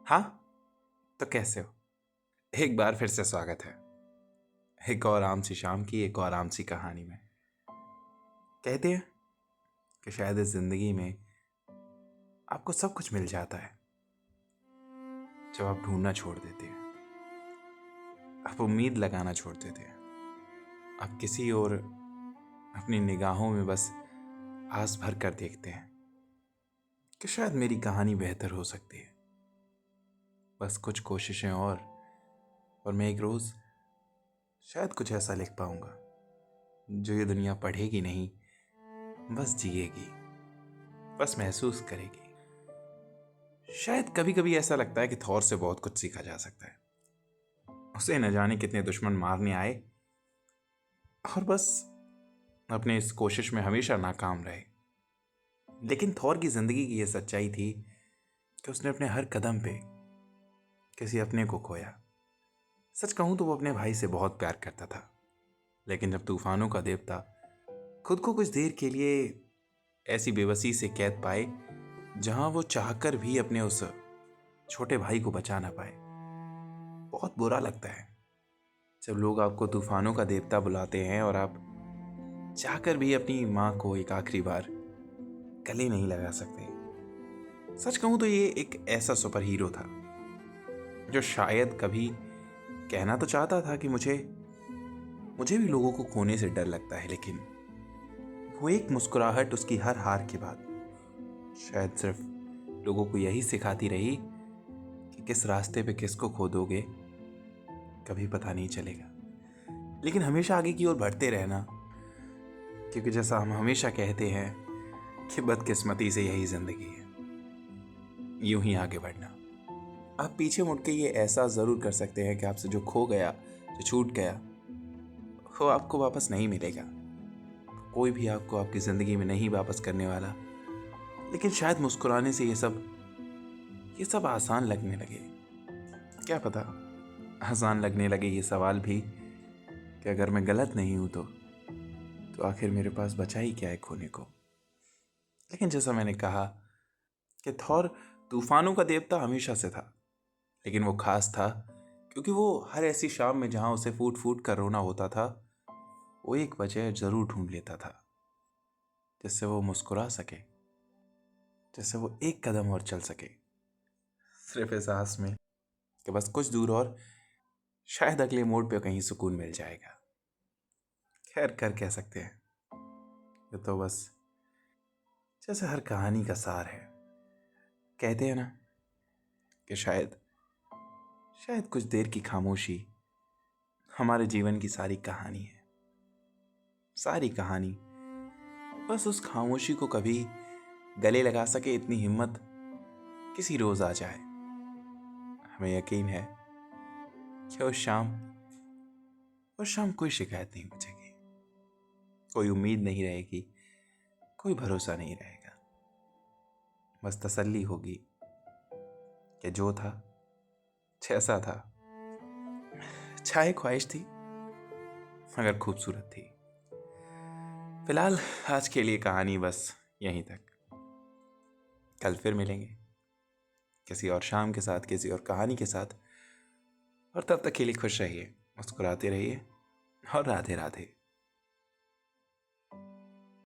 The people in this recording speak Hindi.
हाँ, तो कैसे हो? एक बार फिर से स्वागत है एक और आम सी शाम की एक और आम सी कहानी में। कहते हैं कि शायद इस जिंदगी में आपको सब कुछ मिल जाता है जब आप ढूंढना छोड़ देते हैं, आप उम्मीद लगाना छोड़ देते हैं, आप किसी और अपनी निगाहों में बस आस भर कर देखते हैं कि शायद मेरी कहानी बेहतर हो सकती है। बस कुछ कोशिशें और मैं एक रोज शायद कुछ ऐसा लिख पाऊंगा जो ये दुनिया पढ़ेगी नहीं, बस जिएगी, बस महसूस करेगी। शायद कभी कभी ऐसा लगता है कि थॉर से बहुत कुछ सीखा जा सकता है। उसे न जाने कितने दुश्मन मारने आए और बस अपने इस कोशिश में हमेशा नाकाम रहे। लेकिन थॉर की जिंदगी की यह सच्चाई थी कि उसने अपने हर कदम पे किसी अपने को खोया। सच कहूं तो वो अपने भाई से बहुत प्यार करता था, लेकिन जब तूफानों का देवता खुद को कुछ देर के लिए ऐसी बेबसी से कैद पाए जहां वो चाहकर भी अपने उस छोटे भाई को बचा ना पाए, बहुत बुरा लगता है जब लोग आपको तूफानों का देवता बुलाते हैं और आप चाहकर भी अपनी माँ को एक आखिरी बार गले नहीं लगा सकते। सच कहूं तो ये एक ऐसा सुपर हीरो था जो शायद कभी कहना तो चाहता था कि मुझे भी लोगों को खोने से डर लगता है, लेकिन वो एक मुस्कुराहट उसकी हर हार के बाद शायद सिर्फ लोगों को यही सिखाती रही कि किस रास्ते पे किसको खो दोगे कभी पता नहीं चलेगा, लेकिन हमेशा आगे की ओर बढ़ते रहना, क्योंकि जैसा हम हमेशा कहते हैं कि बदकिस्मती से यही जिंदगी है, यूं ही आगे बढ़ना। आप पीछे मुड़ के ये एहसास जरूर कर सकते हैं कि आपसे जो खो गया, जो छूट गया, वो आपको वापस नहीं मिलेगा। कोई भी आपको आपकी जिंदगी में नहीं वापस करने वाला। लेकिन शायद मुस्कुराने से ये सब आसान लगने लगे। क्या पता आसान लगने लगे ये सवाल भी कि अगर मैं गलत नहीं हूं तो आखिर मेरे पास बचा ही क्या है खोने को। लेकिन जैसा मैंने कहा कि थॉर तूफानों का देवता हमेशा से था, लेकिन वो खास था क्योंकि वो हर ऐसी शाम में जहां उसे फूट फूट कर रोना होता था, वो एक वजह जरूर ढूंढ लेता था जिससे वो मुस्कुरा सके, जिससे वो एक कदम और चल सके, सिर्फ इस आस में कि बस कुछ दूर और शायद अगले मोड़ पे कहीं सुकून मिल जाएगा। खैर कर कह सकते हैं, ये तो बस जैसे हर कहानी का सार है। कहते हैं ना कि शायद कुछ देर की खामोशी हमारे जीवन की सारी कहानी है। सारी कहानी बस उस खामोशी को कभी गले लगा सके इतनी हिम्मत किसी रोज आ जाए। हमें यकीन है कि उस शाम कोई शिकायत नहीं बचेगी, कोई उम्मीद नहीं रहेगी, कोई भरोसा नहीं रहेगा। बस तसल्ली होगी कि जो था जैसा था, चाहे ख्वाहिश थी मगर खूबसूरत थी। फिलहाल आज के लिए कहानी बस यहीं तक। कल फिर मिलेंगे किसी और शाम के साथ, किसी और कहानी के साथ, और तब तक के लिए खुश रहिए, मुस्कुराते रहिए और राधे राधे।